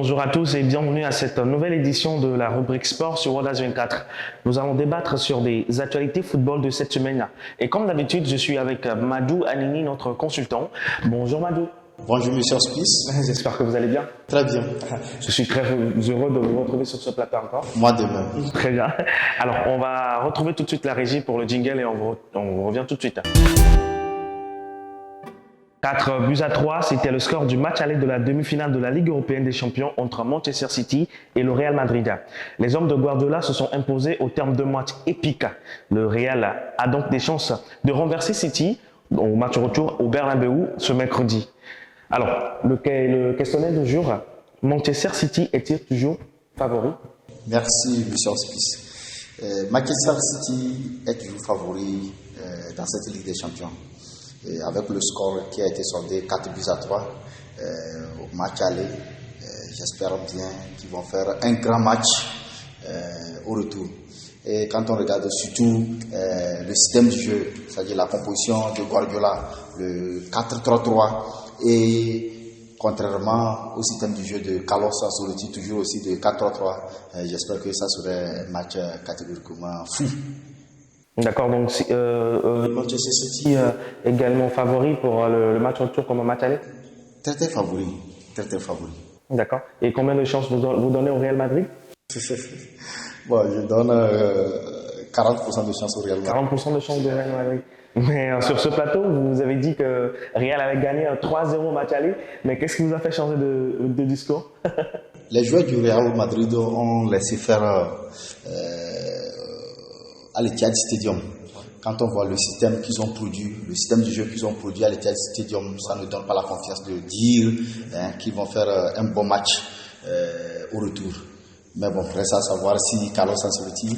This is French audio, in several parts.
Bonjour à tous et bienvenue à cette nouvelle édition de la rubrique sport sur World 24. Nous allons débattre sur des actualités football de cette semaine. Et comme d'habitude, je suis avec Madou Anini, notre consultant. Bonjour Madou. Bonjour Monsieur Hospice. J'espère que vous allez bien. Très bien. Je suis très heureux de vous retrouver sur ce plateau encore. Moi de même. Très bien. Alors, on va retrouver tout de suite la régie pour le jingle et on revient tout de suite. 4-3, c'était le score du match aller de la demi-finale de la Ligue européenne des champions entre Manchester City et le Real Madrid. Les hommes de Guardiola se sont imposés au terme d'un match épique. Le Real a donc des chances de renverser City au match retour au Bernabéu ce mercredi. Alors, le questionnaire du jour, Manchester City est-il toujours favori? Merci Monsieur Hospice. Manchester City est toujours favori dans cette Ligue des champions. Et avec le score qui a été soldé 4-3 au match aller, j'espère bien qu'ils vont faire un grand match au retour. Et quand on regarde surtout le système du jeu, c'est-à-dire la composition de Guardiola, le 4-3-3, et contrairement au système du jeu de Carlos Ancelotti, toujours aussi de 4-3-3, j'espère que ça serait un match catégoriquement fou. D'accord, donc Manchester City également favori pour le match retour comme un match aller? Très favori, très favori. D'accord. Et combien de chances vous donnez au Real Madrid? Bon, je donne 40% de chance au Real Madrid. 40% de chance au Real Madrid. Mais sur ce plateau, vous avez dit que Real avait gagné un 3-0 au match aller, mais qu'est-ce qui vous a fait changer de discours? Les joueurs du Real Madrid ont laissé faire à l'Etihad Stadium. Quand on voit le système qu'ils ont produit, le système de jeu qu'ils ont produit à l'Etihad Stadium, ça ne donne pas la confiance de dire qu'ils vont faire un bon match au retour. Mais bon, reste à savoir si Carlos Ancelotti,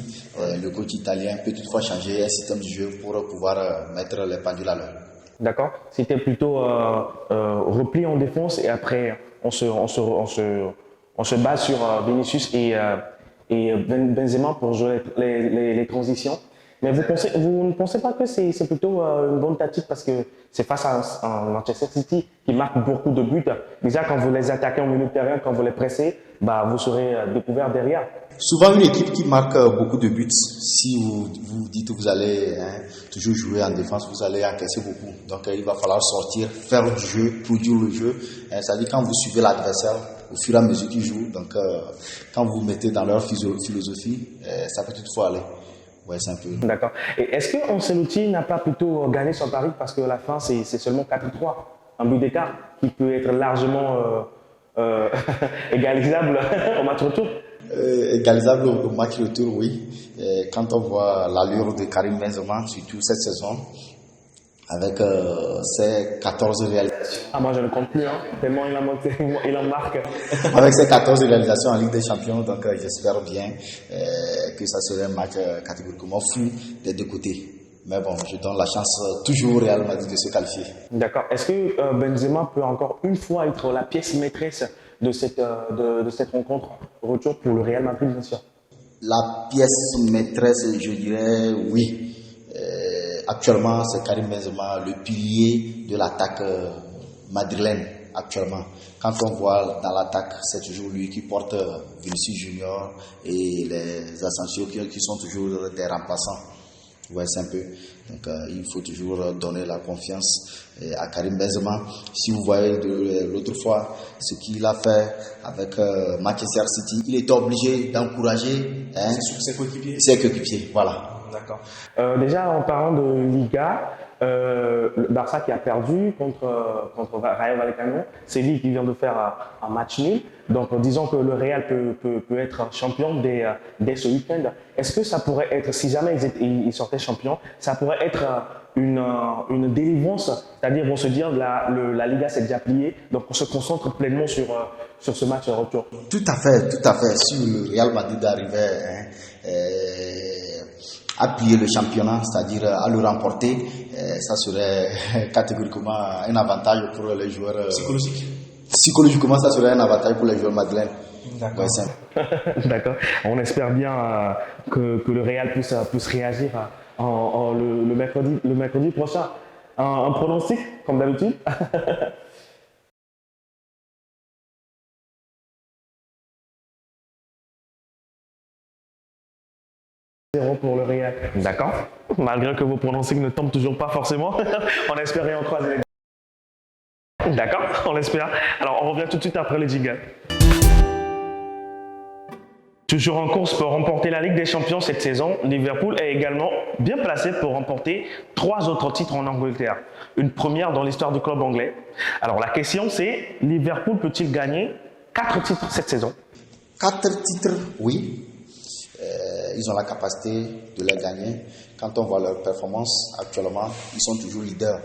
le coach italien, peut toutefois changer un système de jeu pour pouvoir mettre les pendules à l'heure. D'accord. C'était plutôt repli en défense et après on se base sur Vinicius et Benzema pour jouer les transitions. Mais vous ne pensez pas que c'est plutôt une bonne tactique parce que c'est face à un Manchester City qui marque beaucoup de buts. Déjà, quand vous les attaquez en milieu de terrain, quand vous les pressez, vous serez découvert derrière. Souvent, une équipe qui marque beaucoup de buts, si vous dites que vous allez toujours jouer en défense, vous allez encaisser beaucoup. Donc, il va falloir sortir, faire du jeu, produire le jeu. C'est-à-dire quand vous suivez l'adversaire, au fur et à mesure qu'il joue, donc quand vous mettez dans leur philosophie, ça peut toutefois aller. Ouais, c'est un peu... D'accord. Et est-ce que Ancelotti n'a pas plutôt gagné son pari parce que à la fin, c'est seulement 4-3, un but d'écart qui peut être largement égalisable au match retour? Égalisable au match retour, oui. Quand on voit l'allure de Karim Benzema, surtout cette saison, avec ses 14 réalisations. Ah, moi je ne compte plus, tellement il en marque. Avec ses 14 réalisations en Ligue des Champions, donc j'espère bien que ça serait un match catégoriquement fou des deux côtés. Mais bon, je donne la chance toujours au Real Madrid de se qualifier. D'accord. Est-ce que Benzema peut encore une fois être la pièce maîtresse de cette rencontre retour pour le Real Madrid, bien sûr? La pièce maîtresse, je dirais oui. Actuellement, c'est Karim Benzema, le pilier de l'attaque madrilène actuellement. Quand on voit dans l'attaque, c'est toujours lui qui porte Vinicius Junior et les Asensio qui sont toujours des remplaçants. Ouais, c'est un peu. Donc, il faut toujours donner la confiance à Karim Benzema. Si vous voyez l'autre fois ce qu'il a fait avec Manchester City, il était obligé d'encourager ses coéquipiers. Voilà. D'accord. Déjà, en parlant de Liga, le Barça qui a perdu contre Rayo Vallecano, c'est lui qui vient de faire un match nul. Donc, disons que le Real peut être champion dès ce week-end. Est-ce que ça pourrait être, si jamais ils sortaient champions, ça pourrait être une délivrance, c'est-à-dire vont se dire la Liga s'est déjà pliée, donc on se concentre pleinement sur ce match retour. Tout à fait. Si le Real Madrid arrivait à plier le championnat, c'est-à-dire à le remporter, ça serait catégoriquement un avantage pour les joueurs. Psychologiquement, ça serait un avantage pour les joueurs madrilènes. D'accord. Ouais, d'accord. On espère bien que le Real puisse réagir le mercredi prochain. Un pronostic, comme d'habitude? 2-0 pour le Real. D'accord. Malgré que vos pronostics ne tombent toujours pas forcément, on espère et on croise les gars. D'accord, on l'espère. Alors, on revient tout de suite après les jingles. Toujours en course pour remporter la Ligue des Champions cette saison, Liverpool est également bien placé pour remporter 3 autres titres en Angleterre. Une première dans l'histoire du club anglais. Alors la question c'est, Liverpool peut-il gagner 4 titres cette saison? 4 titres, oui. Ils ont la capacité de les gagner. Quand on voit leur performance actuellement, ils sont toujours leaders.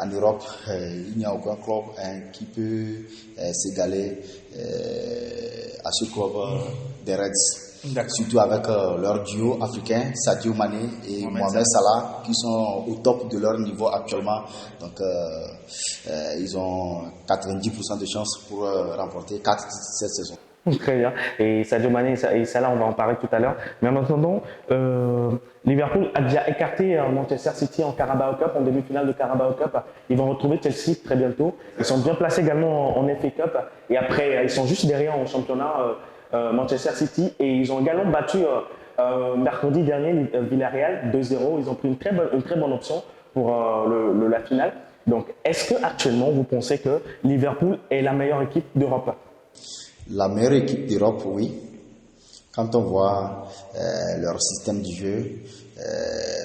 En Europe, il n'y a aucun club qui peut s'égaler à ce club des Reds. Surtout avec leur duo africain, Sadio Mané et Mohamed Salah, qui sont au top de leur niveau actuellement. Donc, ils ont 90% de chances pour remporter 4 titres cette saison. Très bien. Et Sadio Mané et Salah, on va en parler tout à l'heure. Mais en attendant, Liverpool a déjà écarté Manchester City en Carabao Cup, en demi-finale de Carabao Cup. Ils vont retrouver Chelsea très bientôt. Ils sont bien placés également en FA Cup. Et après, ils sont juste derrière en championnat Manchester City. Et ils ont également battu mercredi dernier Villarreal 2-0. Ils ont pris une très bonne option pour la finale. Donc, est-ce que actuellement vous pensez que Liverpool est la meilleure équipe d'Europe? La meilleure équipe d'Europe, oui. Quand on voit leur système de jeu,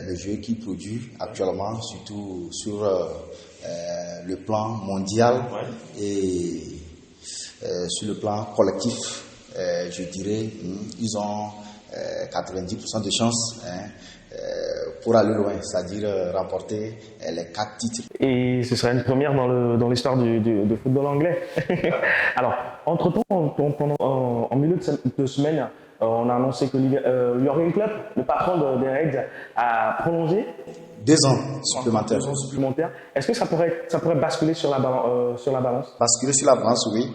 le jeu qu'ils produisent actuellement, surtout sur le plan mondial et sur le plan collectif, je dirais, ils ont 90% de chances pour aller loin, c'est-à-dire remporter les 4 titres. Et ce serait une première dans l'histoire du football anglais. Alors, entre-temps, en milieu de semaine, on a annoncé que Jürgen Klopp, le patron des Reds, a prolongé 2 ans supplémentaires. 2 ans supplémentaires. Est-ce que ça pourrait basculer sur la balance? Basculer sur la balance, oui.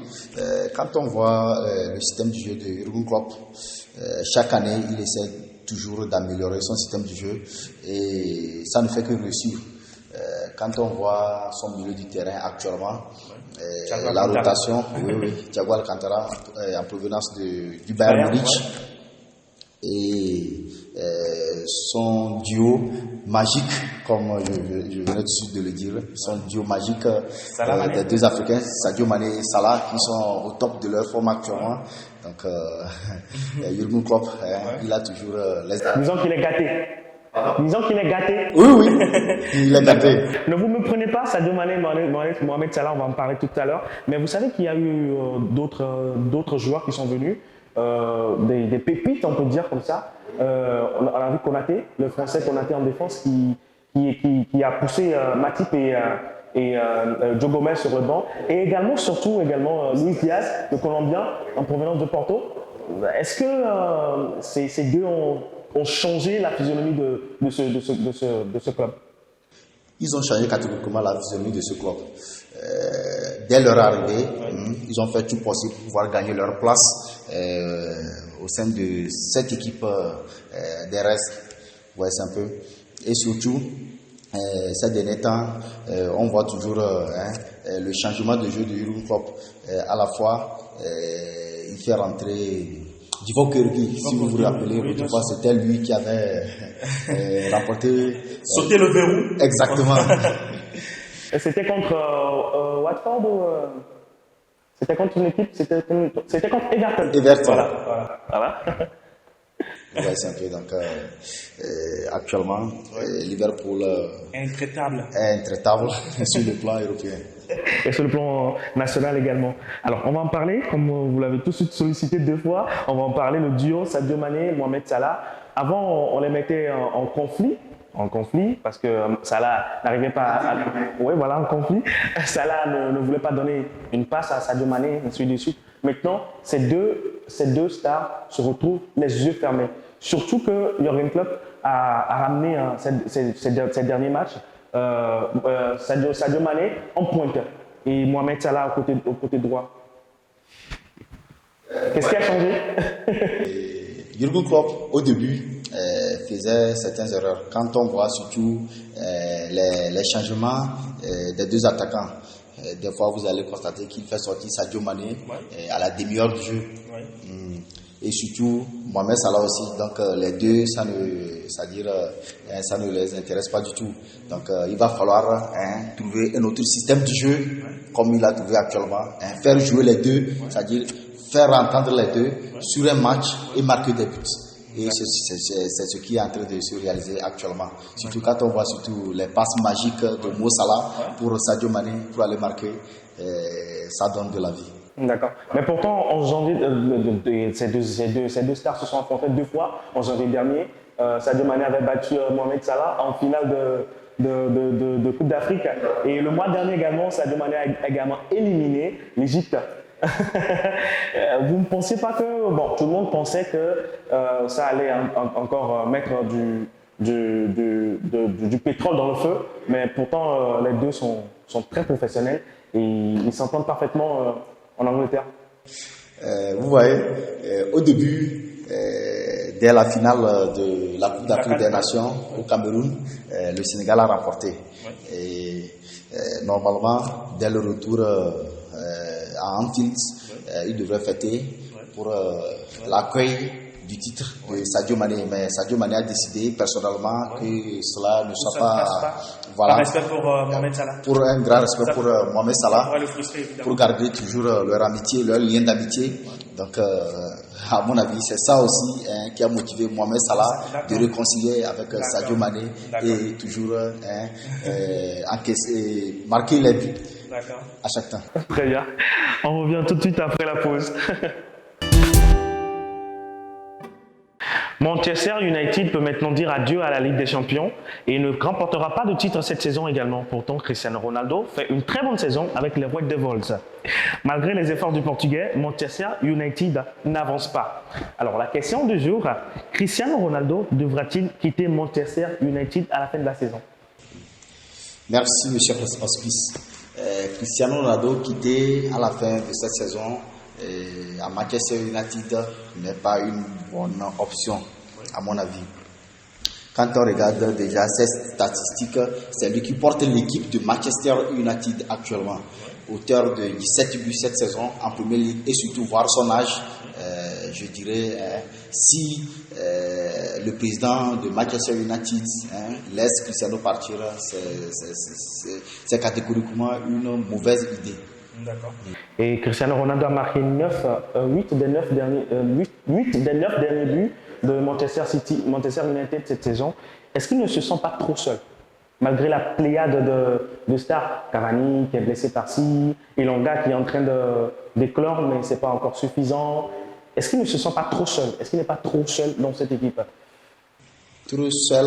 Quand on voit le système du jeu de Jürgen Klopp, chaque année, il essaie toujours d'améliorer son système de jeu et ça ne fait que réussir. Quand on voit son milieu du terrain actuellement, la rotation, Thiago Alcantara en provenance du Bayern Munich et son duo magique, comme je venais tout de suite de le dire, son duo magique des 2 Africains, Sadio Mané et Salah, qui sont au top de leur forme actuellement. Donc, Jürgen Klopp, il a toujours les... Disons qu'il est gâté. Disons qu'il est gâté. Oui, il est gâté. Ne vous me prenez pas, Sadio Mané, Mohamed Salah, on va en parler tout à l'heure. Mais vous savez qu'il y a eu d'autres joueurs qui sont venus, des pépites, on peut dire comme ça. On a vu Konaté, le Français Konaté en défense, qui a poussé Matip et Joe Gomez sur le banc. Et surtout Luis Diaz, le Colombien, en provenance de Porto. Est-ce que ces deux ont changé la physionomie de ce club? Ils ont changé catégoriquement la physionomie de ce club. Dès leur arrivée, ils ont fait tout possible pour pouvoir gagner leur place au sein de cette équipe des restes. Ouais, c'est un peu. Et surtout, ces derniers temps, on voit toujours le changement de jeu de Jürgen Klopp. À la fois, il fait rentrer Divock Origi, si vous vous rappelez, autrefois c'était lui qui avait remporté... Sauter le verrou. Exactement. Et c'était contre Watford ou... C'était contre une équipe, c'était contre Everton. Everton. Voilà. Ouais, c'est un peu. Donc, actuellement, Liverpool est intraitable sur le plan européen. Et sur le plan national également. Alors, on va en parler, comme vous l'avez tout de suite sollicité 2 fois, on va en parler, le duo Sadio Mané, Mohamed Salah. Avant, on les mettait en conflit, parce que Salah n'arrivait pas en conflit. Salah ne voulait pas donner une passe à Sadio Mané, ainsi de suite. Maintenant, ces deux stars se retrouvent les yeux fermés. Surtout que Jürgen Klopp a ramené ces derniers matchs Sadio Mané en pointe et Mohamed Salah au côté droit. Qu'est-ce qui a changé? Jürgen Klopp, au début, faisait certaines erreurs. Quand on voit surtout les changements des 2 attaquants, des fois vous allez constater qu'il fait sortir Sadio Mané à la demi-heure du jeu. et surtout Mohamed Salah aussi. Donc les deux, ça ne les intéresse pas du tout. Donc il va falloir trouver un autre système de jeu comme il a trouvé actuellement. Faire jouer les deux, c'est-à-dire faire entendre les deux sur un match et marquer des buts. Et c'est ce qui est en train de se réaliser actuellement. Surtout quand on voit surtout les passes magiques de Mo Salah pour Sadio Mané pour aller marquer, ça donne de la vie. D'accord. Mais pourtant, en janvier, ces deux stars se sont affrontées 2 fois. En janvier dernier, Sadio Mané avait battu Mohamed Salah en finale de Coupe d'Afrique. Et le mois dernier également, Sadio Mané a également éliminé l'Égypte. Vous ne pensiez pas que... Bon, tout le monde pensait que ça allait encore mettre du pétrole dans le feu, mais pourtant les deux sont très professionnels et ils s'entendent parfaitement en Angleterre. Vous voyez, au début, dès la finale de la Coupe d'Afrique des Nations au Cameroun, le Sénégal a remporté. Et normalement, dès le retour à Anfield, il devrait fêter pour l'accueil du titre de Sadio Mané. Mais Sadio Mané a décidé personnellement que cela ne soit pas... Voilà, respect pour Mohamed Salah. Pour un grand respect pour Mohamed Salah, pour garder toujours leur amitié, leur lien d'amitié. Donc, à mon avis, c'est ça aussi qui a motivé Mohamed Salah de réconcilier avec Sadio Mané et toujours encaisser, marquer les buts à chaque temps. Très bien. On revient tout de suite après la pause. Manchester United peut maintenant dire adieu à la Ligue des Champions et ne remportera pas de titre cette saison également. Pourtant, Cristiano Ronaldo fait une très bonne saison avec les Red Devils. Malgré les efforts du Portugais, Manchester United n'avance pas. Alors la question du jour, Cristiano Ronaldo devra-t-il quitter Manchester United à la fin de la saison? Merci, monsieur Hospice. Cristiano Ronaldo quitté à la fin de cette saison à Manchester United n'est pas une bonne option, à mon avis. Quand on regarde déjà ces statistiques, c'est lui qui porte l'équipe de Manchester United actuellement. Auteur de 17 buts cette saison en Premier League et surtout voir son âge, je dirais, si le président de Manchester United laisse Cristiano partir, c'est catégoriquement une mauvaise idée. D'accord. Et Cristiano Ronaldo a marqué 8 des 9 derniers buts de Manchester United cette saison. Est-ce qu'il ne se sent pas trop seul? Malgré la pléiade de stars, Cavani qui est blessé par-ci, Elanga qui est en train d'éclore, mais ce n'est pas encore suffisant. Est-ce qu'il ne se sent pas trop seul? Est-ce qu'il n'est pas trop seul dans cette équipe? Trop seul,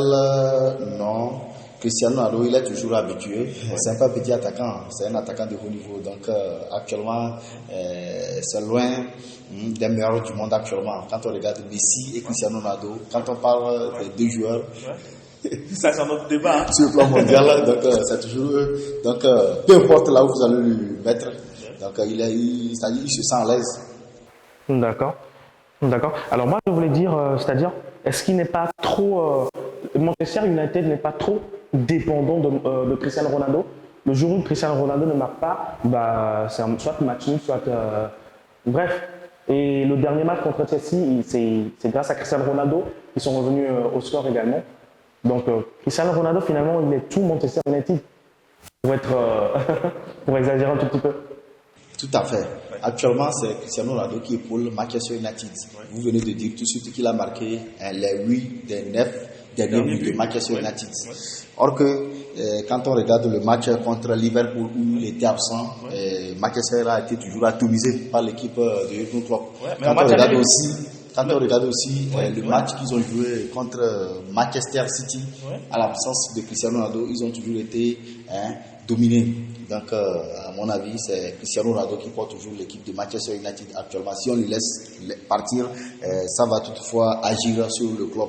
non. Cristiano Ronaldo, il est toujours habitué. C'est un petit attaquant, c'est un attaquant de haut niveau. Donc actuellement, c'est loin des meilleurs du monde actuellement. Quand on regarde Messi et Cristiano Ronaldo, quand on parle des deux joueurs, ça c'est notre débat. Sur le plan mondial, donc c'est toujours eux. Donc peu importe là où vous allez le mettre, donc il se sent à l'aise. D'accord. Alors moi je voulais dire, c'est-à-dire, est-ce qu'il n'est pas trop Manchester United n'est pas trop dépendant de Cristiano Ronaldo? Le jour où Cristiano Ronaldo ne marque pas, c'est soit match nul, soit bref. Et le dernier match contre Chelsea, c'est grâce à Cristiano Ronaldo qu'ils sont revenus au score également. Donc Cristiano Ronaldo finalement il est tout Manchester United pour exagérer un tout petit peu. Tout à fait. Actuellement, c'est Cristiano Ronaldo qui épaule Manchester United. Vous venez de dire tout de suite qu'il a marqué les 8 des 9 derniers buts de Manchester United. Or que quand on regarde le match contre Liverpool où il était absent, Manchester a été toujours atomisé par l'équipe de Jürgen Klopp. Quand on regarde aussi le match qu'ils ont joué contre Manchester City, à l'absence de Cristiano Ronaldo, ils ont toujours été dominés. Donc, à mon avis, c'est Cristiano Ronaldo qui porte toujours l'équipe de Manchester United actuellement. Si on le laisse partir, ça va toutefois agir sur le club.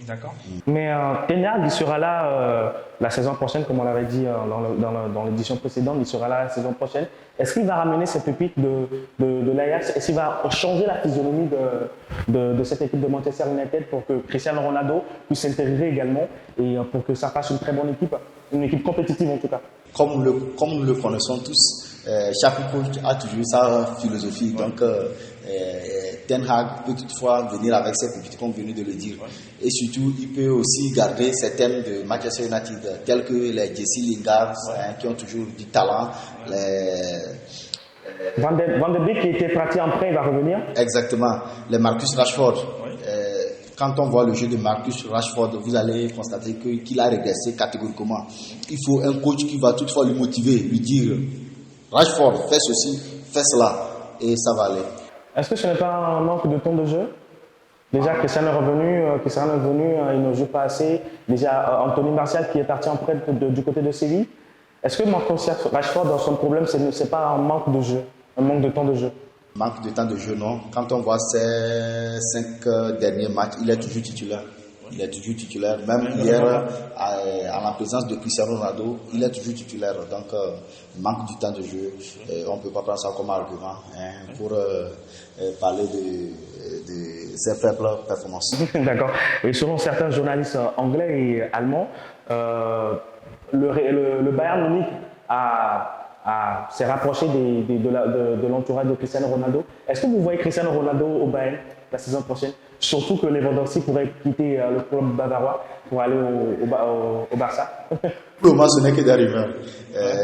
D'accord. Mais Ten Hag, il sera là la saison prochaine, comme on l'avait dit dans l'édition précédente, il sera là la saison prochaine. Est-ce qu'il va ramener cette pépite de l'Ajax? Est-ce qu'il va changer la physionomie de cette équipe de Manchester United pour que Cristiano Ronaldo puisse s'intégrer également et pour que ça fasse une très bonne équipe, une équipe compétitive en tout cas? Comme nous le connaissons tous, chaque coach a toujours sa philosophie. Donc, Ten Hag peut toutefois venir avec ses pépites, comme venu de le dire. Et surtout, il peut aussi garder ces thèmes de Manchester United, tels que les Jesse Lingard, qui ont toujours du talent. Van de Beek qui était parti en prêt, il va revenir. Exactement. Les Marcus Rashford. Quand on voit le jeu de Marcus Rashford, vous allez constater qu'il a régressé catégoriquement. Il faut un coach qui va toutefois lui motiver, lui dire Rashford, fais ceci, fais cela, et ça va aller. Est-ce que ce n'est pas un manque de temps de jeu? Déjà, Cristiano est revenu, il ne joue pas assez. Déjà, Anthony Martial qui est parti en prêt du côté de Séville. Est-ce que Marcus Rashford, son problème, ce n'est pas un manque de jeu, un manque de temps de jeu? Manque de temps de jeu, non. Quand on voit ses 5 derniers matchs, il est toujours titulaire. Même hier, en la présence de Cristiano Ronaldo, il est toujours titulaire. Donc, manque du temps de jeu. On ne peut pas prendre ça comme argument pour parler de ses faibles performances. D'accord. Et selon certains journalistes anglais et allemands, le Bayern Munich s'est rapproché de l'entourage de Cristiano Ronaldo. Est-ce que vous voyez Cristiano Ronaldo au Bayern la saison prochaine? Surtout que Lewandowski pourrait quitter le club bavarois pour aller au Barça. Pour moi, ce n'est que des rumeurs.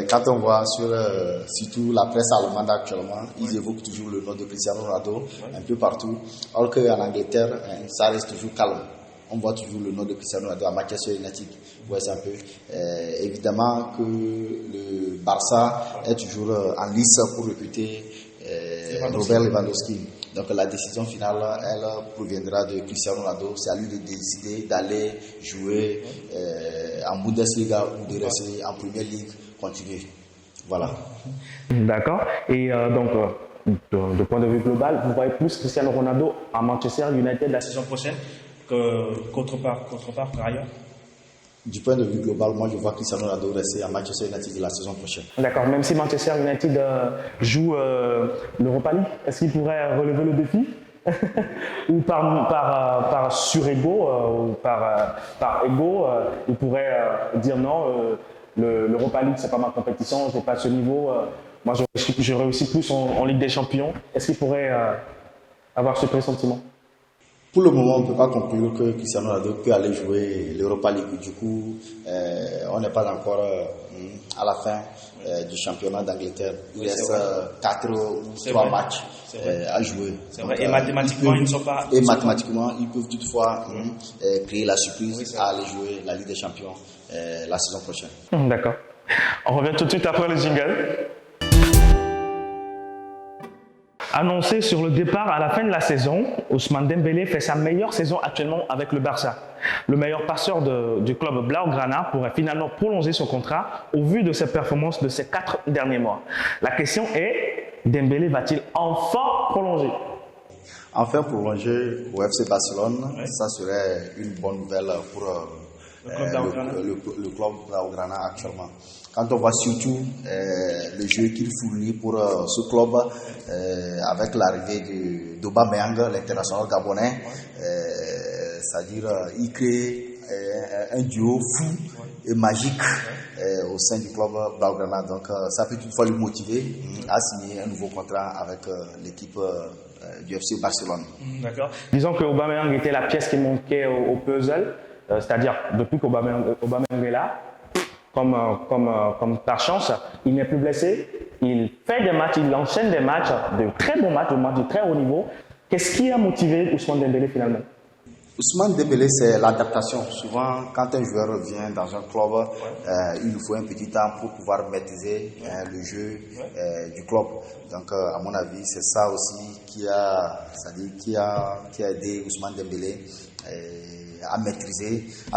Quand on voit surtout la presse allemande actuellement, ils évoquent toujours le nom de Cristiano Ronaldo un peu partout. Alors qu'en Angleterre, ça reste toujours calme. On voit toujours le nom de Cristiano Ronaldo à Manchester United. Ouais, c'est un peu. Évidemment que le Barça est toujours en lice pour recruter Robert Lewandowski. Donc la décision finale, elle proviendra de Cristiano Ronaldo. C'est à lui de décider d'aller jouer en Bundesliga ou de rester en Première Ligue, continuer. Voilà. D'accord. Et donc, de point de vue global, vous voyez plus Cristiano Ronaldo à Manchester United la saison prochaine qu'autre part par ailleurs? Du point de vue global, moi je vois Cristiano Ronaldo rester à Manchester United la saison prochaine. D'accord, même si Manchester United joue l'Europa League, est-ce qu'il pourrait relever le défi? Ou par sur-ego, ou par ego, il pourrait dire non, l'Europa League c'est pas ma compétition, je n'ai pas ce niveau, moi je réussis plus en Ligue des Champions. Est-ce qu'il pourrait avoir ce pressentiment? Pour le moment, on ne peut pas conclure que Cristiano Ronaldo peut aller jouer l'Europa League. Du coup, on n'est pas encore à la fin du championnat d'Angleterre. Il reste 4 ou 3 matchs à jouer. C'est vrai. Et mathématiquement, ils ne sont pas... Et mathématiquement, ils peuvent toutefois créer la surprise à aller jouer la Ligue des Champions la saison prochaine. D'accord. On revient tout de suite après le jingle. Annoncé sur le départ à la fin de la saison, Ousmane Dembélé fait sa meilleure saison actuellement avec le Barça. Le meilleur passeur du club Blaugrana pourrait finalement prolonger son contrat au vu de ses performances de ces 4 derniers mois. La question est, Dembélé va-t-il enfin prolonger? Enfin prolonger au FC Barcelone, ça serait une bonne nouvelle pour le club Blaugrana actuellement. Quand on voit surtout le jeu qu'il fournit pour ce club avec l'arrivée d'Aubameyang, l'international gabonais, c'est-à-dire il crée un duo fou et magique au sein du club Blaugrana. Donc ça peut toutefois le motiver à signer un nouveau contrat avec l'équipe du FC Barcelone. D'accord. Disons que Aubameyang était la pièce qui manquait au puzzle, c'est-à-dire depuis qu'Aubameyang est là, comme par chance, il n'est plus blessé, il fait des matchs, il enchaîne des matchs, de très bons matchs, de très haut niveau. Qu'est-ce qui a motivé Ousmane Dembélé finalement? Ousmane Dembélé, c'est l'adaptation. Souvent, quand un joueur revient dans un club, il lui faut un petit temps pour pouvoir maîtriser le jeu du club. Donc, à mon avis, c'est ça aussi qui a aidé Ousmane Dembélé à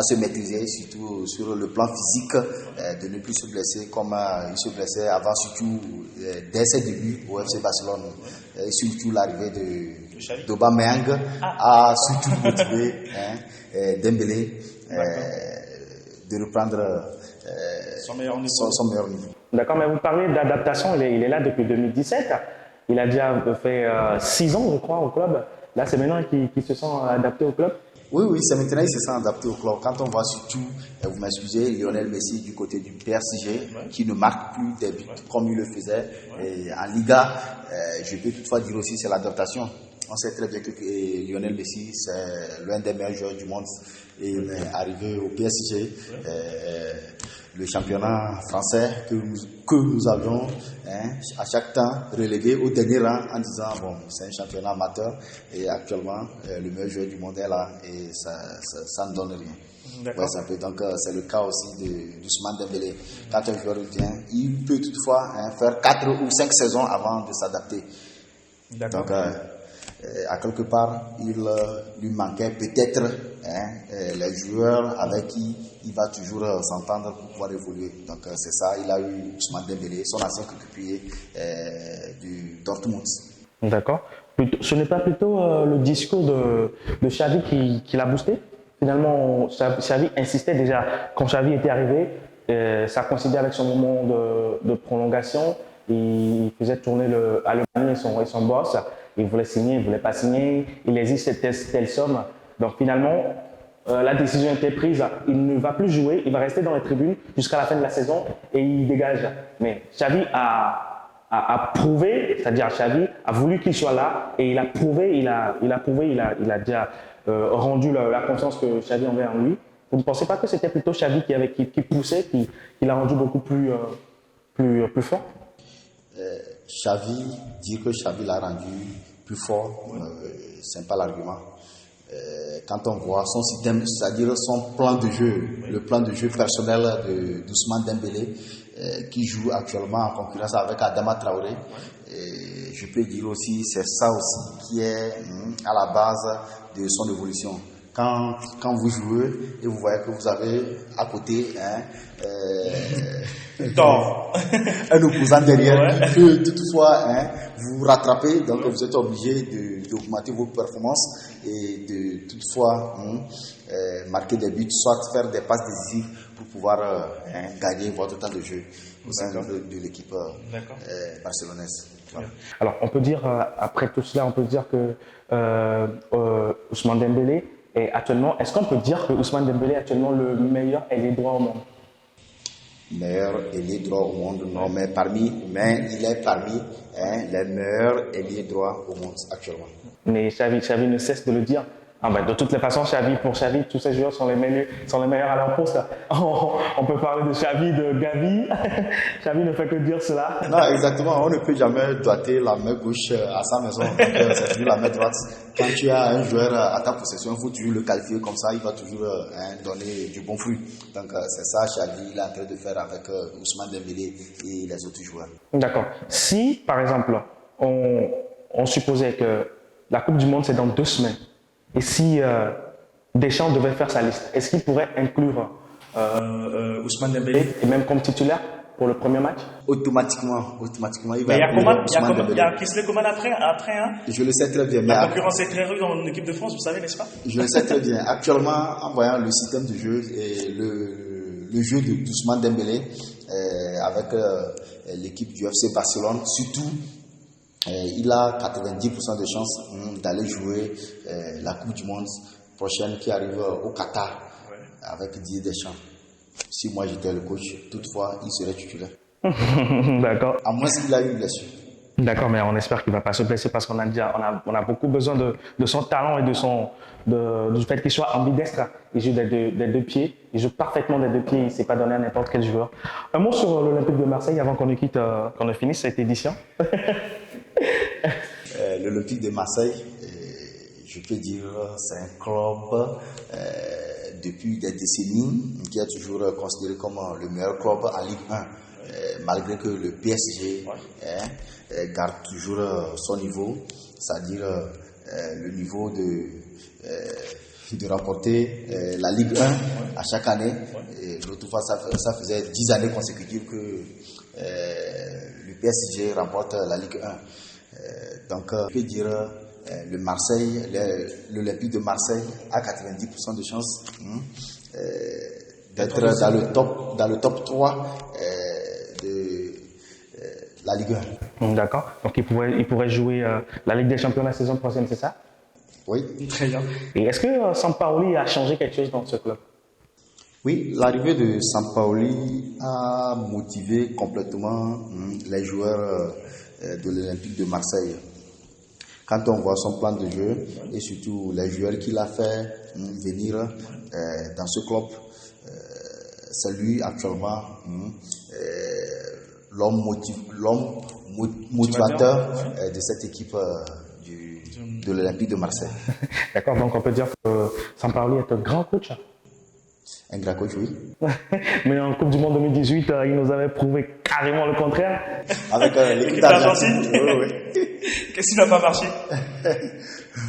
se maîtriser, surtout sur le plan physique, de ne plus se blesser comme il se blessait avant, surtout dès ses débuts au FC Barcelone. Et surtout l'arrivée d'Aubameyang a surtout motivé Dembélé de reprendre son meilleur niveau. D'accord, mais vous parlez d'adaptation, il est là depuis 2017. Il a déjà fait 6 ans, je crois, au club. Là, c'est maintenant qu'il se sent adapté au club. Oui, oui, c'est maintenant il se sent adapté au club. Quand on voit surtout, vous m'excusez, Lionel Messi du côté du PSG, qui ne marque plus des buts comme il le faisait. Et en Liga, je peux toutefois dire aussi c'est l'adaptation. On sait très bien que Lionel Messi, c'est l'un des meilleurs joueurs du monde. Et arrivé au PSG, le championnat français que nous avions à chaque temps relégué au dernier rang en disant bon, c'est un championnat amateur et actuellement le meilleur joueur du monde est là et ça ne donne rien. Ouais, donc c'est le cas aussi d'Ousmane Dembélé. Quand un joueur vient, il peut toutefois faire 4 ou 5 saisons avant de s'adapter. Donc à quelque part, il lui manquait peut-être les joueurs avec qui il va toujours s'entendre pour pouvoir évoluer. Donc c'est ça, il a eu Ousmane Dembélé, son ancien coéquipier du Dortmund. D'accord. Ce n'est pas plutôt le discours de Xavi qui l'a boosté? Finalement, Xavi insistait déjà, quand Xavi était arrivé, ça coïncidait avec son moment de prolongation. Il faisait tourner Allemagne et son boss. Il voulait signer, il ne voulait pas signer. Il hésite telle somme. Donc finalement, la décision était prise. Il ne va plus jouer. Il va rester dans les tribunes jusqu'à la fin de la saison et il dégage. Mais Xavi a prouvé, c'est-à-dire Xavi a voulu qu'il soit là et il a prouvé, il a déjà rendu la confiance que Xavi avait en lui. Vous ne pensez pas que c'était plutôt Xavi qui poussait, qui l'a rendu beaucoup plus fort? Dire que Xavi l'a rendu plus fort, c'est pas l'argument. Quand on voit son système, c'est-à-dire son plan de jeu, le plan de jeu personnel d'Ousmane Dembélé, qui joue actuellement en concurrence avec Adama Traoré, je peux dire aussi, c'est ça aussi qui est à la base de son évolution. Quand vous jouez et vous voyez que vous avez à côté un opposant derrière, que toutefois vous rattrapez, donc vous êtes obligé d'augmenter vos performances et de toutefois marquer des buts, soit faire des passes décisives pour pouvoir gagner votre temps de jeu au sein de l'équipe barcelonaise. Voilà. Alors on peut dire, après tout cela, on peut dire que Ousmane Dembélé est-ce qu'on peut dire que Ousmane Dembélé est actuellement le meilleur ailier droit au monde? Meilleur ailier droit au monde, non, mais il est parmi les meilleurs ailiers droits au monde actuellement. Mais Xavi ne cesse de le dire. De toutes les façons, pour Xavi, tous ces joueurs sont les meilleurs à leur poste. On peut parler de Xavi, de Gavi. Xavi ne fait que dire cela. Non, exactement. On ne peut jamais doiter la main gauche à sa maison. C'est toujours la main droite. Quand tu as un joueur à ta possession, il faut toujours le qualifier comme ça. Il va toujours donner du bon fruit. Donc, c'est ça, Xavi, il est en train de faire avec Ousmane Dembélé et les autres joueurs. D'accord. Si, par exemple, on supposait que la Coupe du Monde, c'est dans 2 semaines. Et si Deschamps devait faire sa liste, est-ce qu'il pourrait inclure Ousmane Dembélé et même comme titulaire pour le premier match? Automatiquement, il va il y a Kingsley Coman après hein? Je le sais très bien. La concurrence est très rude en équipe de France, vous savez, n'est-ce pas? Je le sais très bien. Actuellement, en voyant le système de jeu et le jeu d'Ousmane Dembélé avec l'équipe du FC Barcelone, surtout, il a 90% de chances d'aller jouer la Coupe du Monde prochaine qui arrive au Qatar avec Didier Deschamps. Si moi j'étais le coach, toutefois, il serait titulaire. D'accord. À moins qu'il a eu une blessure. D'accord, mais on espère qu'il ne va pas se blesser parce qu'on a beaucoup besoin de son talent et du fait qu'il soit ambidestre. Il joue des deux pieds, il joue parfaitement des 2 pieds, il ne s'est pas donné à n'importe quel joueur. Un mot sur l'Olympique de Marseille avant qu'on ne finisse cette édition. L'Olympique de Marseille, je peux dire, c'est un club depuis des décennies qui est toujours considéré comme le meilleur club en Ligue 1. Malgré que le PSG garde toujours son niveau, c'est-à-dire le niveau de remporter la Ligue 1 à chaque année. L'autre fois, ça faisait 10 années consécutives que le PSG remporte la Ligue 1. Donc, je peux dire l'Olympique de Marseille a 90% de chances d'être dans le top 3 de la Ligue 1. D'accord. Donc il pourrait jouer la Ligue des Champions la saison prochaine, c'est ça? Oui. Très bien. Et est-ce que Sampaoli a changé quelque chose dans ce club? Oui, l'arrivée de Sampaoli a motivé complètement les joueurs de l'Olympique de Marseille. Quand on voit son plan de jeu et surtout les joueurs qu'il a fait venir dans ce club, c'est lui actuellement l'homme motivateur de cette équipe de l'Olympique de Marseille. D'accord, donc on peut dire que Sampaoli est un grand coach. Un grand coach, oui. Mais en Coupe du Monde 2018, il nous avait prouvé carrément le contraire. Avec l'équipe d'Argentine. Oui. Qu'est-ce qui n'a pas marché?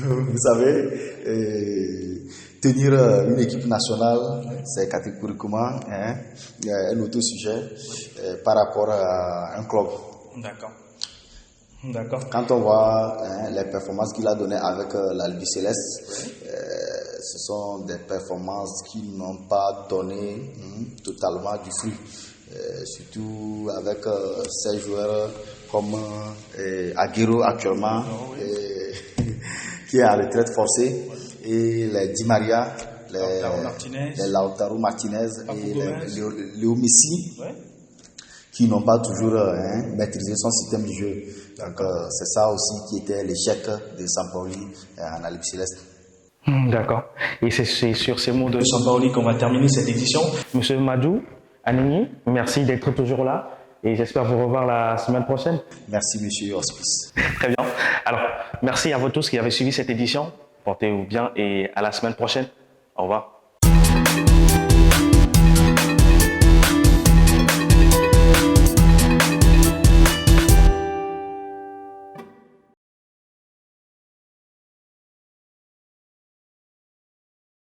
Vous savez, tenir une équipe nationale, c'est catégoriquement un autre sujet par rapport à un club. D'accord. Quand on voit les performances qu'il a données avec la Libye Céleste, ce sont des performances qui n'ont pas donné totalement du fruit. Surtout avec ces joueurs comme Agüero actuellement, qui est en retraite forcée, et les Di Maria, les Lautaro Martinez et les Léo Messi, qui n'ont pas toujours maîtrisé son système de jeu. Donc c'est ça aussi qui était l'échec de Sampaoli en Albion Céleste. D'accord. Et c'est sur ces mots de Sampaoli qu'on va terminer cette édition. Monsieur Madjou Anini, merci d'être toujours là et j'espère vous revoir la semaine prochaine. Merci Monsieur Hospice. Très bien. Alors, merci à vous tous qui avez suivi cette édition. Portez-vous bien et à la semaine prochaine. Au revoir.